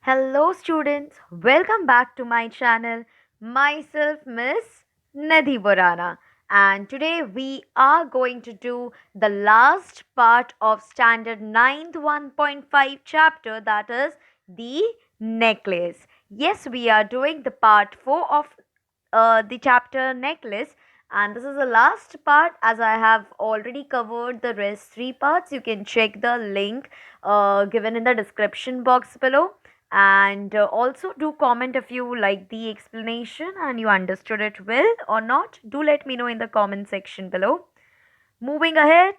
Hello, students. Welcome back to my channel. Myself, Miss Nidhi Borana. And today we are going to do the last part of Standard Ninth 1.5 chapter, that is the necklace. Yes, we are doing the part 4 of the chapter necklace. And this is the last part as I have already covered the rest three parts. You can check the link given in the description box below, and also do comment if you like the explanation and you understood it well or not. Do let me know in the comment section below. Moving ahead,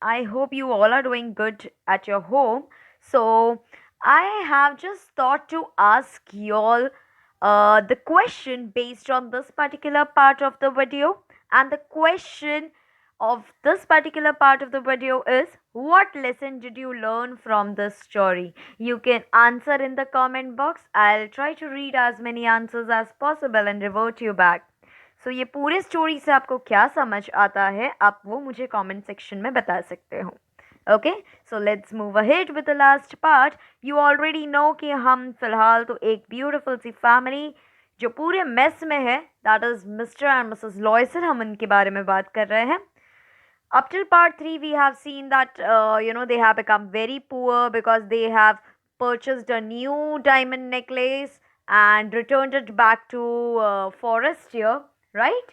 I hope you all are doing good at your home. So I have just thought to ask you all the question based on this particular part of the video. And the question of this particular part of the video is, what lesson did you learn from this story? You can answer in the comment box. I'll try to read as many answers as possible and revert you back. सो ये पूरे story से आपको क्या समझ आता है, आप वो मुझे कमेंट सेक्शन में बता सकते हो. Okay, so let's move ahead with the last part. You already know कि हम फिलहाल तो एक ब्यूटीफुल सी फैमिली जो पूरे मेस में है, that is Mister and Mrs Loisel, हम उनके बारे में बात कर रहे हैं. Up till part 3 we have seen that they have become very poor because they have purchased a new diamond necklace and returned it back to Forestier, right?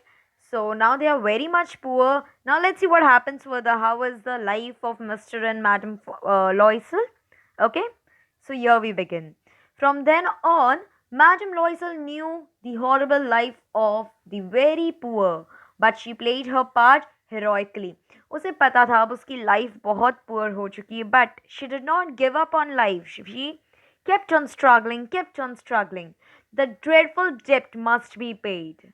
So now they are very much poor. Now let's see what happens further. How is the life of Mr. and Madam Loisel? Okay, so here we begin. From then on, Madam Loisel knew the horrible life of the very poor, but she played her part heroically. उसे पता था अब उसकी life बहुत poor हो चुकी है, but she did not give up on life. She kept on struggling, kept on struggling. The dreadful debt must be paid.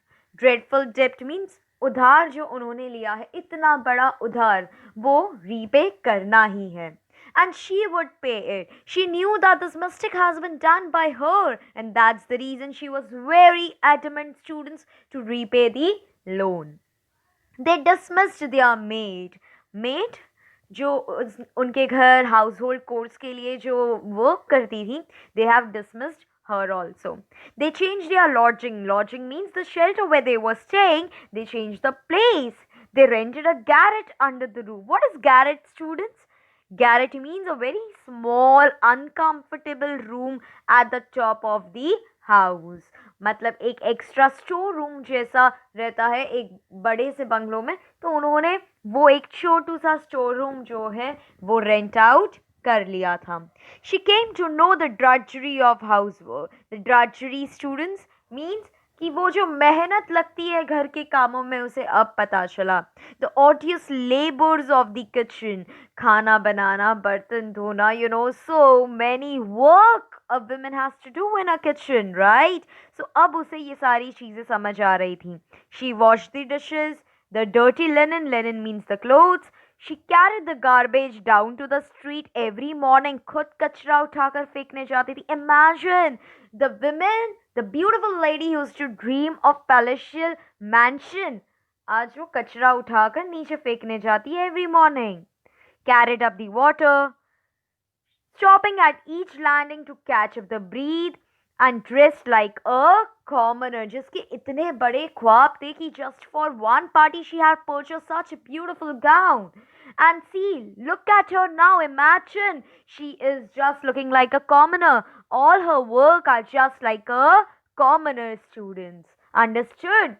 Dreadful debt means उधार जो उन्होंने लिया है, इतना बड़ा उधार, वो रीपे करना ही है. And she would pay it. She knew that this mistake has been done by her, and that's the reason she was very adamant, students, to repay the loan. They dismissed their maid जो उनके घर house hold course के लिए जो work करती थी, they have dismissed her also. They changed their lodging means the shelter where they were staying. They changed the place. They rented a garret under the roof. What is garret, students? Garret means a very small uncomfortable room at the top of the house. मतलब एक extra store room जैसा रहता है एक बड़े से बंगलों में, तो उन्होंने वो एक छोटू सा स्टोर रूम जो है वो रेंट आउट कर लिया था. She came to know the drudgery of house work. The drudgery, students, means कि वो जो मेहनत लगती है घर के कामों में, उसे अब पता चला. The ऑडियस labours of the kitchen, खाना बनाना, बर्तन धोना, so many work a woman has to do in a kitchen, right? So अब उसे ये सारी चीजें समझ आ रही थी. She washed the dishes, the dirty linen means the clothes. She carried the garbage down to the street every morning. खुद कचरा उठाकर फेंकने जाती थी. Imagine the women, the beautiful lady who used to dream of palatial mansion, आज वो कचरा उठाकर नीचे फेंकने जाती है every morning. Carried up the water, stopping at each landing to catch up the breath, and dressed like a commoner, जिसके इतने बड़े ख्वाब थे कि just for one party she had purchased such a beautiful gown. And see, look at her now. Imagine she is just looking like a commoner. All her work are just like a commoner, students. Understood?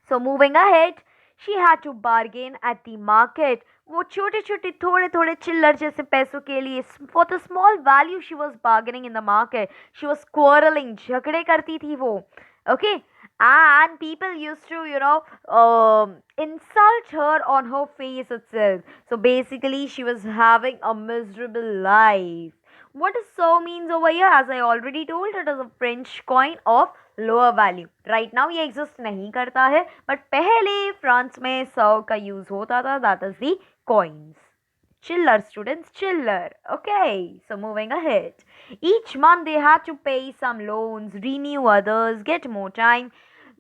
So moving ahead, she had to bargain at the market. वो छोटे छोटे थोड़े थोड़े चिल्लर जैसे पैसों के लिए, for the small value she was bargaining in the market. She was quarreling, झगड़े करती थी वो. Okay, and people used to insult her on her face itself. So basically she was having a miserable life. What does so means over here? As I already told, it is a French coin of lower value. Right now ये exist नहीं करता है, but पहले France में 100 का use होता था. That is the coins. चिल्लर, स्टूडेंट्स, चिल्लर. Okay, so moving ahead. Each month they had to pay some loans, renew others, get more time.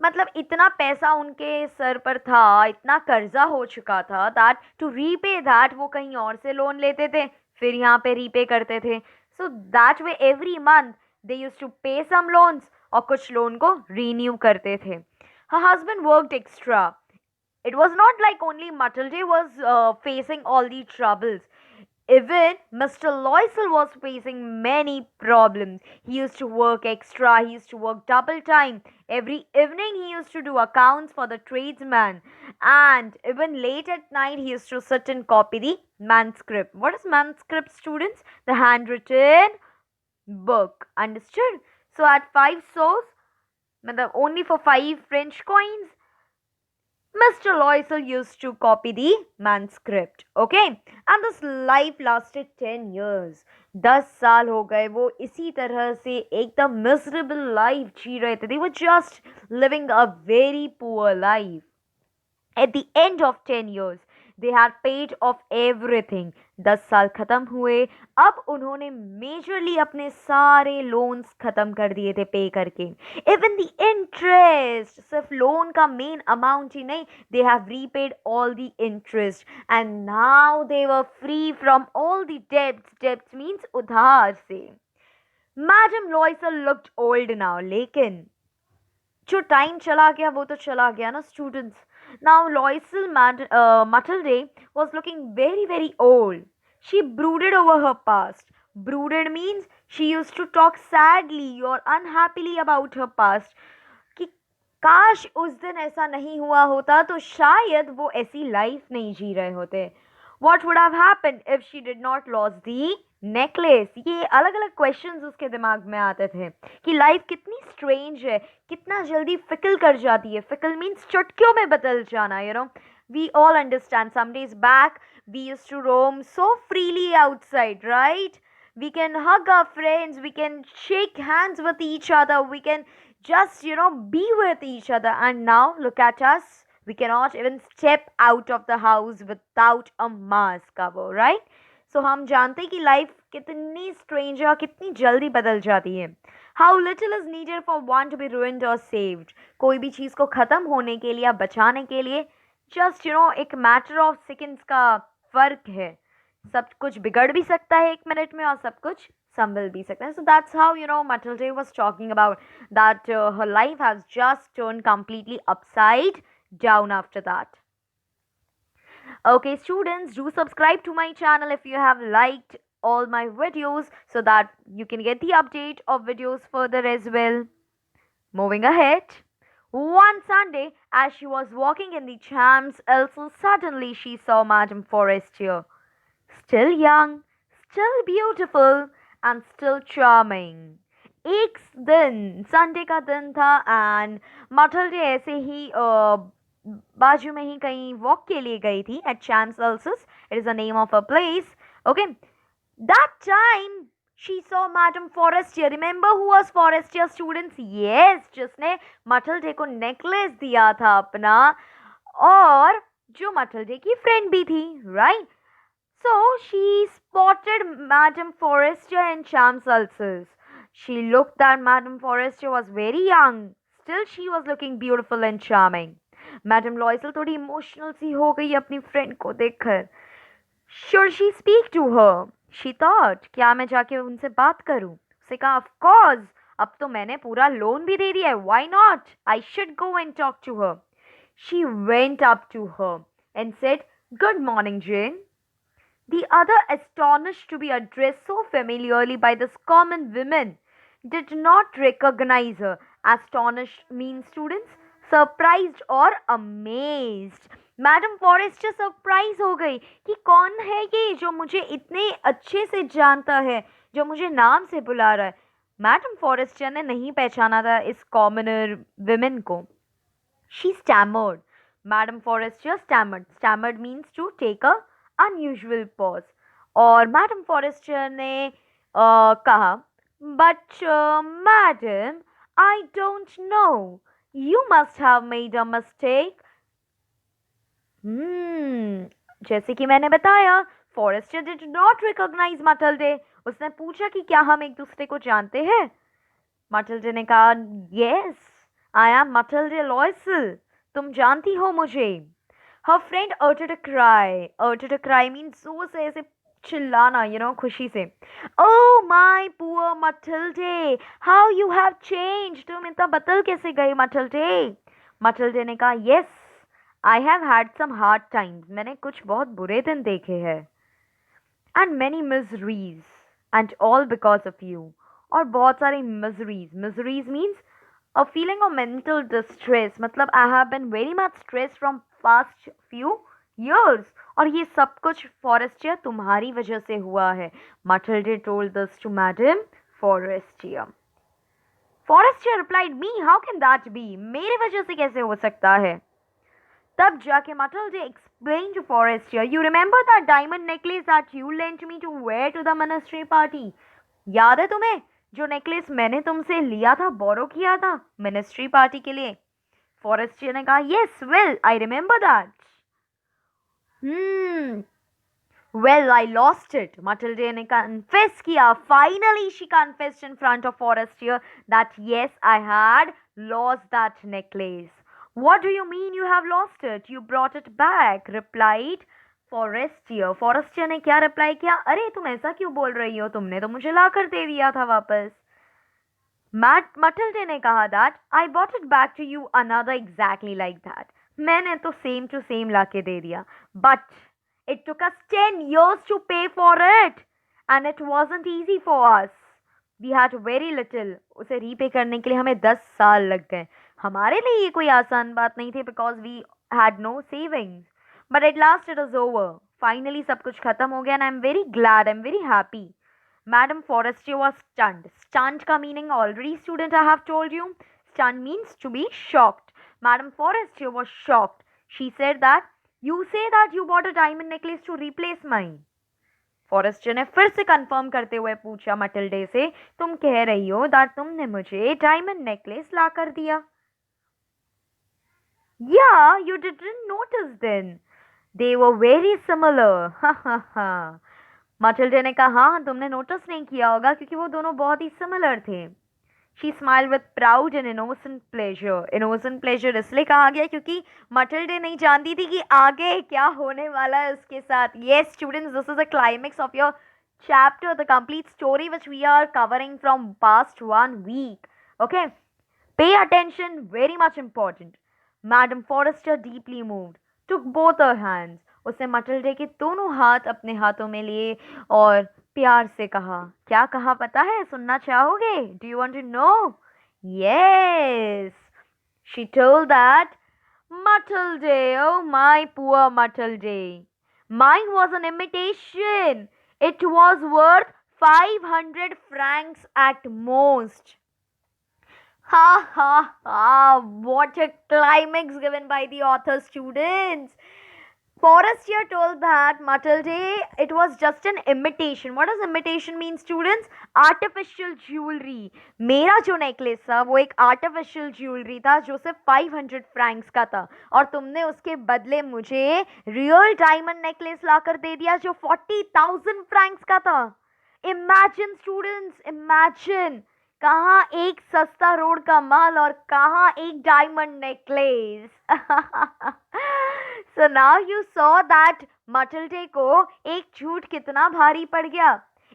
मतलब इतना पैसा उनके सर पर था, इतना कर्जा हो चुका था, दैट टू रीपे दैट वो कहीं और से लोन लेते थे, फिर यहाँ पे रीपे करते थे. So that way every month they used to pay some loans और कुछ लोन को रीन्यू करते थे. Her husband worked extra. It was not like only Matilde was facing all the troubles. Even Mr. Loisel was facing many problems. He used to work extra, he used to work double time. Every evening, he used to do accounts for the tradesman. And even late at night, he used to sit and copy the manuscript. What is manuscript, students? The handwritten book. Understood? So, at 5 sols, only for 5 French coins, Mr. Loisel used to copy the manuscript. Okay, and this life lasted 10 years. 10 साल हो गए वो इसी तरह से एकदम miserable life जी रहे थे. They were just living a very poor life. At the end of 10 years, they had paid off everything. 10 साल खत्म हुए. अब उन्होंने मेजरली अपने सारे लोन्स खत्म कर दिए थे पे करके. इवन द इंटरेस्ट, सिर्फ लोन का मेन अमाउंट ही नहीं, they have repaid all the interest and now they were free from all the debts. Debts means उधार से. मैडम लॉयसल लुक्ड ओल्ड नाउ, लेकिन जो टाइम चला गया वो तो चला गया ना students. Now Loisel Matilde was looking very very old. She brooded over her past. Brooded means she used to talk sadly or unhappily about her past. कि काश उस दिन ऐसा नहीं हुआ होता तो शायद वो ऐसी लाइफ नहीं जी रहे होते. What would have happened if she did not lost the necklace? ये अलग अलग क्वेश्चंस उसके दिमाग में आते थे कि लाइफ कितनी स्ट्रेंज है, कितना जल्दी फिकल कर जाती है. फिकल मीन्स चुटकियों में बदल जाना. We all understand. Some days back we used to roam so freely outside, right? We can hug our friends, we can shake hands with each other, we can just be with each other. And now look at us, we cannot even step out of the house without a mask cover, right? So हम जानते हैं कि life कितनी strange है और कितनी जल्दी बदल जाती है. How little is needed for one to be ruined और saved. कोई भी चीज़ को ख़त्म होने के लिए या बचाने के लिए जस्ट एक मैटर ऑफ सेकेंड्स का फर्क है. सब कुछ बिगड़ भी सकता है 1 मिनट में और सब कुछ संभल भी सकता है. So that's how Matilde was talking about that her life has just turned completely upside down after that. Okay, students, do subscribe to my channel if you have liked all my videos so that you can get the update of videos further as well. Moving ahead. One Sunday, as she was walking in the Champs Elysees, suddenly she saw Madame Forestier. Still young, still beautiful, and still charming. एक दिन Sunday का दिन था and मटल्डे ऐसे ही बाजू में ही कहीं walk के लिए गई थी at Champs Elysees. It is the name of a place. Okay, that time she saw Madame Forestier. Remember who was Forestier, students? Yes, जिसने Matilde को नेकलेस दिया था अपना और जो Matilde की फ्रेंड भी थी, right? So she spotted Madame Forestier in Champs Elysees. She looked that Madame Forestier was very young. Still she was looking beautiful and charming. Madame Loisel थोड़ी इमोशनल सी हो गई अपनी फ्रेंड को देखकर. Should she speak to her? She thought, क्या मैं जाके उनसे बात करूं? उसने कहा, of course, अब तो मैंने पूरा लोन भी दे दिया है. Why not? I should go and talk to her. She went up to her and said, good morning, Jane. The other, astonished to be addressed so familiarly by this common woman, did not recognize her. Astonished means, students, surprised or amazed. Madam Forestier surprise हो गई कि कौन है ये जो मुझे इतने अच्छे से जानता है, जो मुझे नाम से बुला रहा है. मैडम फॉरेस्टर ने नहीं पहचाना था इस कॉमनर विमेन को. She stammered. Madam Forestier stammered. Stammered means to take a unusual pause. और मैडम फॉरेस्टर ने कहा, but madam I don't know, you must have made a mistake. जैसे कि मैंने बताया, Forestier did not recognise Matilde. उसने पूछा कि क्या हम एक दूसरे को जानते हैं. मटिल्डे ने कहा, यस, आई एम मटिल्डे लॉयसल. तुम जानती हो मुझे. हर friend uttered a cry. Uttered a cry means जोर से ऐसे चिल्लाना, खुशी से। Oh my poor Matilde, how you have change, तुम इतना बदल कैसे गई मटिल्डे। मटिल्डे ने कहा, yes, I have had some hard times, मैंने कुछ बहुत बुरे दिन देखे हैं। And many miseries, and all because of you, और बहुत सारी miseries. Miseries means a feeling of mental distress, मतलब I have been very much stressed from past few years, और ये सब कुछ फॉरेस्टियर तुम्हारी वजह से हुआ है। Matilda told this to Madame Forestier. Forestier replied, me, how can that be, मेरे वजह से कैसे हो सकता है। तब जाके Matilda explained to Forestier, you remember that diamond necklace that you lent me to wear to the ministry party, याद है तुम्हें जो नेकलेस मैंने तुमसे लिया था, बोरो किया था मिनिस्ट्री पार्टी के लिए। फॉरेस्टियर ने कहा, yes, well I remember that. Well I lost it, Mathilde ने कन्फेस किया। Finally she confessed in front of Forestier that yes I had lost that necklace. What do you mean you have lost it, you brought it back, replied Forestier. Forestier ने क्या reply किया, अरे तुम ऐसा क्यों बोल रही हो, तुमने तो मुझे ला कर दे दिया था वापस। मटिल्डे ने कहा that I bought it back to you another exactly like that, मैंने तो सेम टू सेम ला के दे दिया, but it took us 10 years to pay for it and it wasn't easy for us. We had very little, उसे repay करने के लिए हमें 10 साल लग गए। हमारे लिए ये कोई आसान बात नहीं थी because we had no savings, but at last it is over. Finally सब कुछ खत्म हो गया and I am very glad, I am very happy. Madam Forestier was stunned. Stunned का meaning already student I have told you. Stunned means to be shocked. Madam Forestier was shocked. She said that you say that you bought a diamond necklace to replace mine. Forestier ने फिर से confirm करते हुए पूछा मटिल्डे से, तुम कह रही हो दैट तुमने मुझे डायमंड नेकलेस ला कर दिया। Yeah, you didn't notice then. They were very similar. Ha ha ha. मटिल्डे ने कहा, हाँ तुमने नोटिस नहीं किया होगा क्योंकि वो दोनों बहुत ही सिमिलर थे। She smile with proud and innocent pleasure. Innocent pleasure इसलिए कहा गया क्योंकि मटिल्डे नहीं जानती थी कि आगे क्या होने वाला है उसके साथ। Yes students, this is the climax of your chapter, the complete story which we are covering from past 1 week. Okay, pay attention, very much important. Madam Forrester deeply moved, took both her hands. उसने मटिल्डे के दोनों हाथ अपने हाथों में लिए और प्यार से कहा। क्या कहा पता है, सुनना चाहोगे? Do you want to know? Yes, she told that Matilde, oh my poor Matilde, mine was an imitation. It was worth 500 francs at most. Ha ha ha! What a climax given by the author, students. Forestier told that Matilde, it was just an imitation. What does imitation mean, students? Artificial jewelry. मेरा जो necklace था वो एक artificial jewellery था जो सिर्फ 500 Franks का था, और तुमने उसके बदले मुझे रियल डायमंड नेकलेस लाकर दे दिया जो 40,000 फ्रैंक्स का था। इमेजिन स्टूडेंट्स, इमेजिन, कहाँ एक सस्ता रोड का माल और कहाँ एक diamond necklace. So now you saw that Matilde को एक झूठ कितना भारी पड़ गया।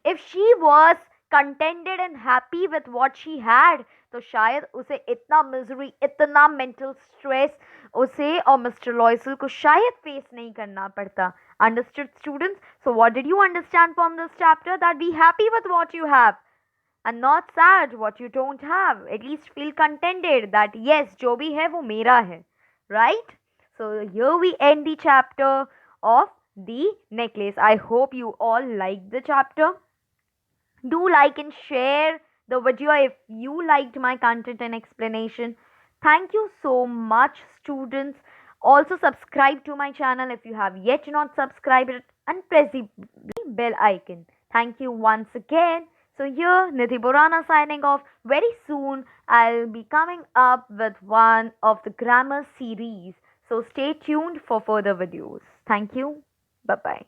If she was contented and happy with what she had, तो शायद उसे इतना मिजरी, इतना मेंटल स्ट्रेस उसे और मिस्टर लॉयसल को शायद फेस नहीं करना पड़ता। Understood, students? So what did you understand from this chapter? That be happy with what you have and not sad what you don't have. At least feel contented that yes, जो भी है वो मेरा है, right? So here we end the chapter of the necklace. I hope you all liked the chapter. Do like and share the video if you liked my content and explanation. Thank you so much, students. Also subscribe to my channel if you have yet not subscribed it and press the bell icon. Thank you once again. So here Nidhi Borana signing off. Very soon I'll be coming up with one of the grammar series. So stay tuned for further videos. Thank you. Bye bye.